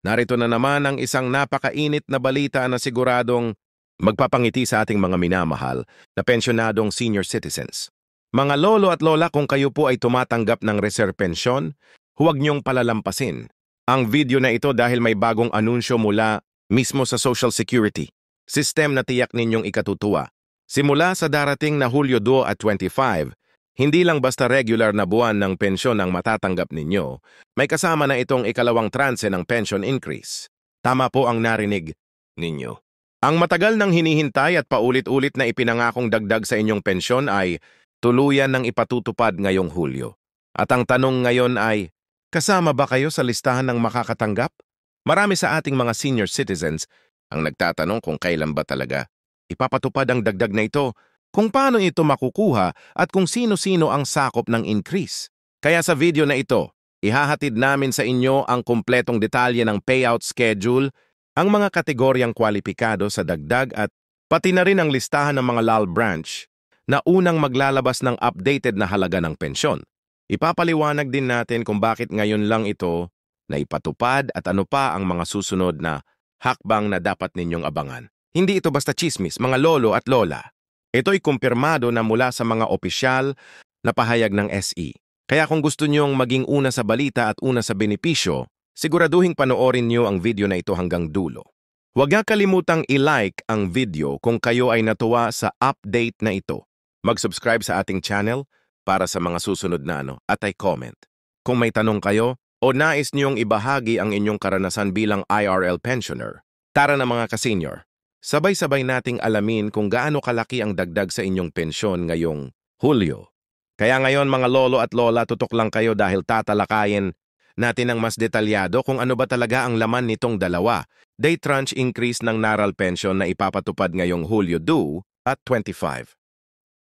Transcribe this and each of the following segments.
Narito na naman ang isang napakainit na balita na siguradong magpapangiti sa ating mga minamahal na pensyonadong senior citizens. Mga lolo at lola, kung kayo po ay tumatanggap ng reserve pensyon, huwag niyong palalampasin ang video na ito dahil may bagong anunsyo mula mismo sa Social Security, system na tiyak ninyong ikatutuwa. Simula sa darating na Hulyo 2 at 25, hindi lang basta regular na buwan ng pensyon ang matatanggap ninyo, may kasama na itong ikalawang transe ng pension increase. Tama po ang narinig ninyo. Ang matagal nang hinihintay at paulit-ulit na ipinangakong dagdag sa inyong pensyon ay tuluyan ng ipatutupad ngayong Hulyo. At ang tanong ngayon ay, kasama ba kayo sa listahan ng makakatanggap? Marami sa ating mga senior citizens ang nagtatanong kung kailan ba talaga ipapatupad ang dagdag na ito, kung paano ito makukuha at kung sino-sino ang sakop ng increase. Kaya sa video na ito, ihahatid namin sa inyo ang kumpletong detalye ng payout schedule, ang mga kategoryang kwalipikado sa dagdag at pati na rin ang listahan ng mga LAL branch na unang maglalabas ng updated na halaga ng pensyon. Ipapaliwanag din natin kung bakit ngayon lang ito na ipatupad at ano pa ang mga susunod na hakbang na dapat ninyong abangan. Hindi ito basta chismis, mga lolo at lola. Ito'y kumpirmado na mula sa mga opisyal na pahayag ng SE. Kaya kung gusto nyong maging una sa balita at una sa benepisyo, siguraduhing panoorin nyo ang video na ito hanggang dulo. Huwag nga kalimutang i-like ang video kung kayo ay natuwa sa update na ito. Mag-subscribe sa ating channel para sa mga susunod na at ay comment. Kung may tanong kayo o nais niyong ibahagi ang inyong karanasan bilang IRL pensioner, tara na mga ka-senior. Sabay-sabay nating alamin kung gaano kalaki ang dagdag sa inyong pensyon ngayong Hulyo. Kaya ngayon mga lolo at lola, tutok lang kayo dahil tatalakayin natin ang mas detalyado kung ano ba talaga ang laman nitong dalawa, day tranche increase ng naral pension na ipapatupad ngayong Hulyo 2 at 25.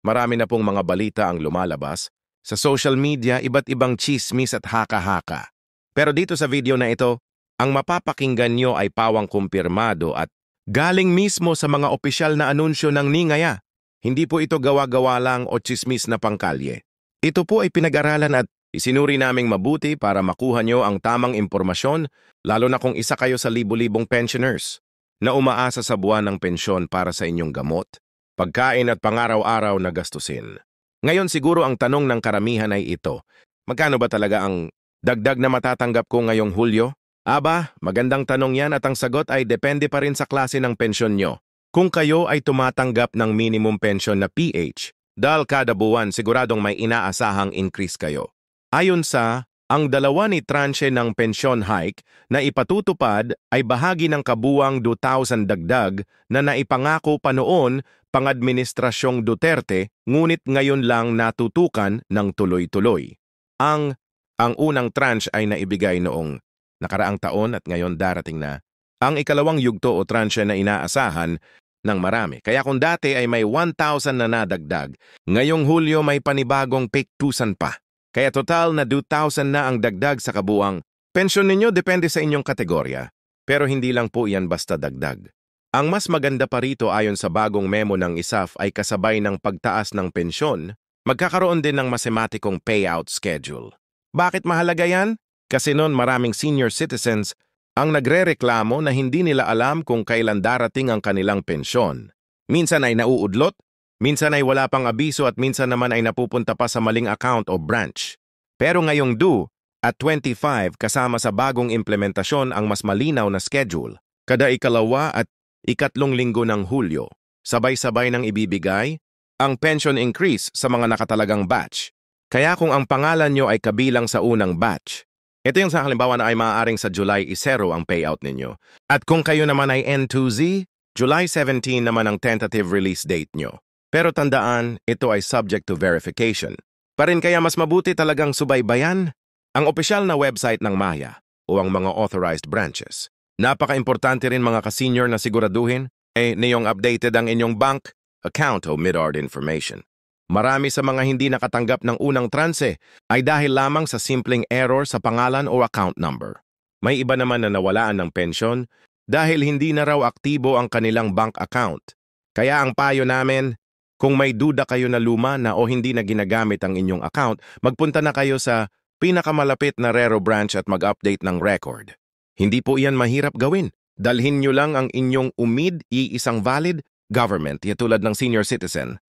Marami na pong mga balita ang lumalabas. Sa social media, iba't ibang chismis at haka-haka. Pero dito sa video na ito, ang mapapakinggan nyo ay pawang kumpirmado at galing mismo sa mga opisyal na anunsyo ng Ningaya. Hindi po ito gawa-gawa lang o chismis na pangkalye. Ito po ay pinag-aralan at isinuri naming mabuti para makuha nyo ang tamang impormasyon, lalo na kung isa kayo sa libu-libong pensioners na umaasa sa buwan ng pensyon para sa inyong gamot, pagkain at pangaraw-araw na gastusin. Ngayon siguro ang tanong ng karamihan ay ito, magkano ba talaga ang dagdag na matatanggap ko ngayong Hulyo? Aba, magandang tanong yan at ang sagot ay depende pa rin sa klase ng pensyon nyo. Kung kayo ay tumatanggap ng minimum pension na PH, dahil kada buwan siguradong may inaasahang increase kayo. Ayon sa, ang dalawa ni tranche ng pension hike na ipatutupad ay bahagi ng kabuwang 2,000 dagdag na naipangako pa noon pang-administrasyong Duterte, ngunit ngayon lang natutukan ng tuloy-tuloy. Ang unang tranche ay naibigay noong nakaraang taon at ngayon darating na ang ikalawang yugto o tranche na inaasahan ng marami. Kaya kung dati ay may 1,000 na nadagdag, ngayong Hulyo may panibagong 2,000 pa. Kaya total na 2,000 na ang dagdag sa kabuang pensyon ninyo, depende sa inyong kategorya. Pero hindi lang po iyan basta dagdag. Ang mas maganda pa rito ayon sa bagong memo ng ISAF ay kasabay ng pagtaas ng pensyon, magkakaroon din ng matematikong payout schedule. Bakit mahalaga yan? Kasi noon maraming senior citizens ang nagrereklamo na hindi nila alam kung kailan darating ang kanilang pensyon. Minsan ay nauudlot, minsan ay wala pang abiso at minsan naman ay napupunta pa sa maling account o branch. Pero ngayong 2 at 25 kasama sa bagong implementasyon ang mas malinaw na schedule, kada ikalawa at ikatlong linggo ng Hulyo, sabay-sabay nang ibibigay ang pension increase sa mga nakatalagang batch. Kaya kung ang pangalan nyo ay kabilang sa unang batch, ito yung sa halimbawa na ay maaaring sa July 0 ang payout ninyo. At kung kayo naman ay N2Z, July 17 naman ang tentative release date nyo. Pero tandaan, ito ay subject to verification. Parin kaya mas mabuti talagang subaybayan ang opisyal na website ng Maya o ang mga authorized branches. Napaka-importante rin mga ka-senior na siguraduhin niyong updated ang inyong bank account o MidORD information. Marami sa mga hindi nakatanggap ng unang transe ay dahil lamang sa simpleng error sa pangalan o account number. May iba naman na nawalaan ng pensyon dahil hindi na raw aktibo ang kanilang bank account. Kaya ang payo namin, kung may duda kayo na luma na o hindi na ginagamit ang inyong account, magpunta na kayo sa pinakamalapit na Rero branch at mag-update ng record. Hindi po iyan mahirap gawin. Dalhin nyo lang ang inyong umid, isang valid government, tulad ng senior citizen,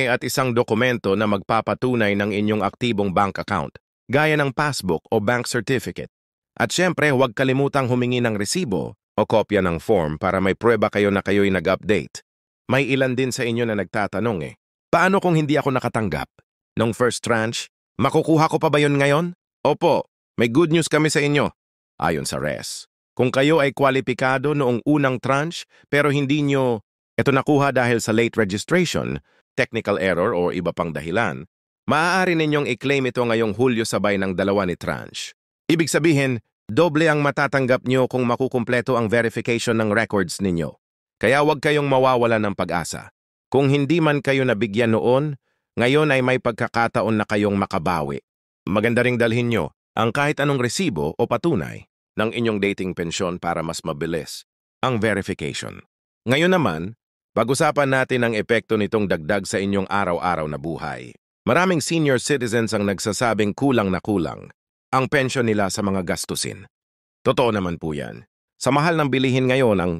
at isang dokumento na magpapatunay ng inyong aktibong bank account, gaya ng passbook o bank certificate. At syempre, huwag kalimutang humingi ng resibo o kopya ng form para may prueba kayo na kayo'y nag-update. May ilan din sa inyo na nagtatanong paano kung hindi ako nakatanggap? Nung first tranche, makukuha ko pa ba yun ngayon? Opo, may good news kami sa inyo. Ayon sa RES, kung kayo ay kwalipikado noong unang tranche pero hindi nyo ito nakuha dahil sa late registration, technical error o iba pang dahilan, maaari ninyong i-claim ito ngayong Hulyo sabay ng dalawa ni tranche. Ibig sabihin, doble ang matatanggap nyo kung makukumpleto ang verification ng records ninyo. Kaya huwag kayong mawawala ng pag-asa. Kung hindi man kayo nabigyan noon, ngayon ay may pagkakataon na kayong makabawi. Maganda ring dalhin nyo ang kahit anong resibo o patunay ng inyong dating pensyon para mas mabilis ang verification. Ngayon naman, pag-usapan natin ang epekto nitong dagdag sa inyong araw-araw na buhay. Maraming senior citizens ang nagsasabing kulang na kulang ang pensyon nila sa mga gastusin. Totoo naman po yan. Sa mahal ng bilihin ngayon, ang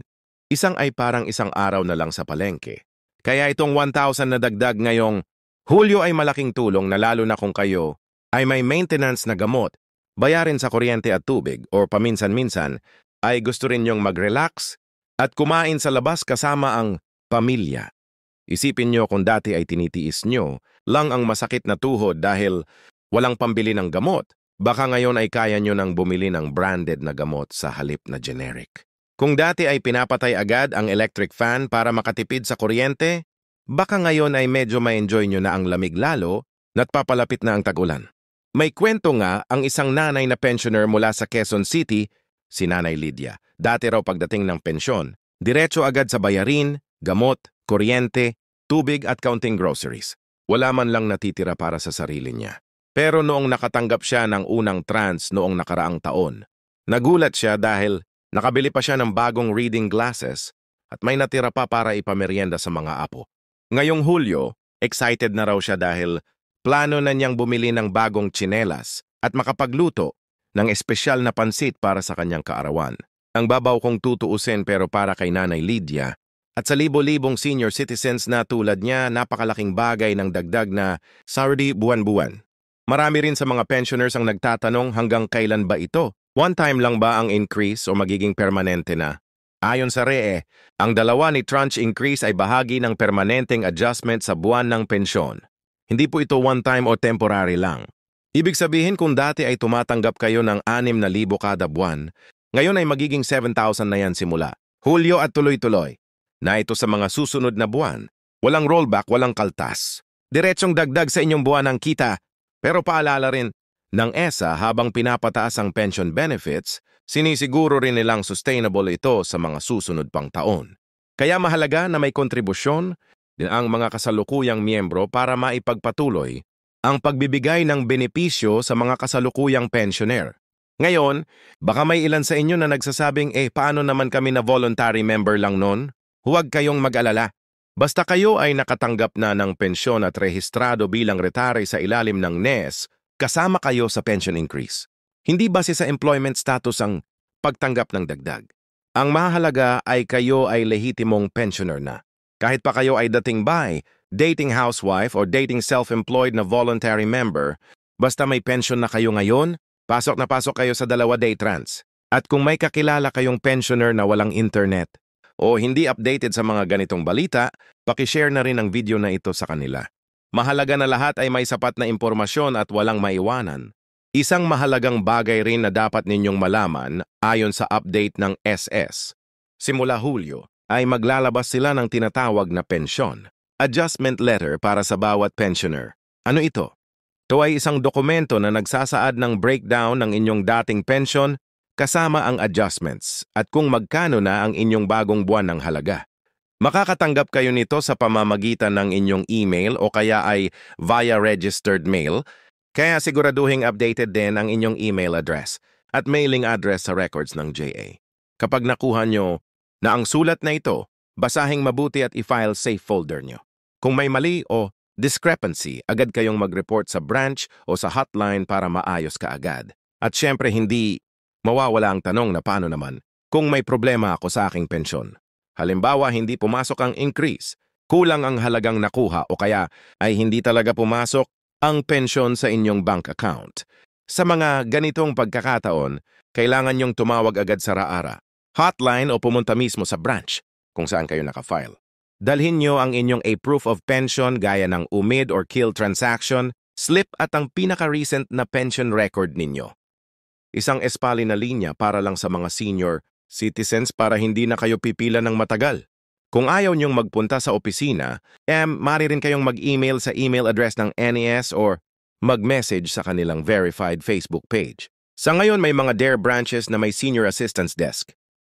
isang ay parang isang araw na lang sa palengke. Kaya itong 1,000 na dagdag ngayong Hulyo ay malaking tulong na lalo na kung kayo ay may maintenance na gamot, bayarin sa kuryente at tubig o paminsan-minsan ay gusto rin niyong mag-relax at kumain sa labas kasama ang pamilya. Isipin niyo kung dati ay tinitiis niyo lang ang masakit na tuhod dahil walang pambili ng gamot. Baka ngayon ay kaya niyo nang bumili ng branded na gamot sa halip na generic. Kung dati ay pinapatay agad ang electric fan para makatipid sa kuryente, baka ngayon ay medyo ma-enjoy niyo na ang lamig lalo na't papalapit na ang tag-ulan. May kwento nga ang isang nanay na pensioner mula sa Quezon City, si Nanay Lydia. Dati raw pagdating ng pensyon, diretso agad sa bayarin, gamot, kuryente, tubig at counting groceries. Wala man lang natitira para sa sarili niya. Pero noong nakatanggap siya ng unang trance noong nakaraang taon, nagulat siya dahil nakabili pa siya ng bagong reading glasses at may natira pa para ipamerienda sa mga apo. Ngayong Hulyo, excited na raw siya dahil plano na niyang bumili ng bagong tsinelas at makapagluto ng espesyal na pansit para sa kanyang kaarawan. Ang babaw kong tutuusin pero para kay Nanay Lydia at sa libo-libong senior citizens na tulad niya, napakalaking bagay ng dagdag na sardi buwan-buwan. Marami rin sa mga pensioners ang nagtatanong hanggang kailan ba ito? One time lang ba ang increase o magiging permanente na? Ayon sa REE, ang dalawa ni tranche increase ay bahagi ng permanenteng adjustment sa buwan ng pensyon. Hindi po ito one time o temporary lang. Ibig sabihin kung dati ay tumatanggap kayo ng 6,000 kada buwan, ngayon ay magiging 7,000 na yan simula Hulyo at tuloy-tuloy. Na ito sa mga susunod na buwan, walang rollback, walang kaltas. Diretsong dagdag sa inyong buwan ng kita. Pero paalala rin ng ESA habang pinapataas ang pension benefits, sinisiguro rin nilang sustainable ito sa mga susunod pang taon. Kaya mahalaga na may kontribusyon din ang mga kasalukuyang miyembro para maipagpatuloy ang pagbibigay ng benepisyo sa mga kasalukuyang pensioner. Ngayon, baka may ilan sa inyo na nagsasabing, paano naman kami na voluntary member lang nun? Huwag kayong mag-alala. Basta kayo ay nakatanggap na ng pensyon at rehistrado bilang retire sa ilalim ng NES, kasama kayo sa pension increase. Hindi base sa employment status ang pagtanggap ng dagdag. Ang mahalaga ay kayo ay lehitimong pensioner na. Kahit pa kayo ay dating bay, dating housewife o dating self-employed na voluntary member, basta may pension na kayo ngayon, pasok na pasok kayo sa 2-day trance. At kung may kakilala kayong pensioner na walang internet, o hindi updated sa mga ganitong balita, pakishare na rin ang video na ito sa kanila. Mahalaga na lahat ay may sapat na impormasyon at walang maiwanan. Isang mahalagang bagay rin na dapat ninyong malaman ayon sa update ng SS. Simula Hulyo ay maglalabas sila ng tinatawag na pensyon, adjustment letter para sa bawat pensioner. Ano ito? Ito ay isang dokumento na nagsasaad ng breakdown ng inyong dating pension kasama ang adjustments at kung magkano na ang inyong bagong buwan ng halaga. Makakatanggap kayo nito sa pamamagitan ng inyong email o kaya ay via registered mail, kaya siguraduhing updated din ang inyong email address at mailing address sa records ng JA. Kapag nakuha nyo na ang sulat na ito, basahing mabuti at i-file safe folder nyo. Kung may mali o discrepancy, agad kayong mag-report sa branch o sa hotline para maayos kaagad. At syempre hindi Mawawala ang tanong na paano naman kung may problema ako sa aking pensyon. Halimbawa, hindi pumasok ang increase, kulang ang halagang nakuha o kaya ay hindi talaga pumasok ang pensyon sa inyong bank account. Sa mga ganitong pagkakataon, kailangan niyong tumawag agad sa RAARA, hotline o pumunta mismo sa branch kung saan kayo nakafile. Dalhin niyo ang inyong a proof of pension gaya ng UMID or KIL transaction, slip at ang pinaka-recent na pension record ninyo. Isang espali na linya para lang sa mga senior citizens para hindi na kayo pipila ng matagal. Kung ayaw niyong magpunta sa opisina, maaari rin kayong mag-email sa email address ng NES or mag-message sa kanilang verified Facebook page. Sa ngayon may mga DARE branches na may senior assistance desk.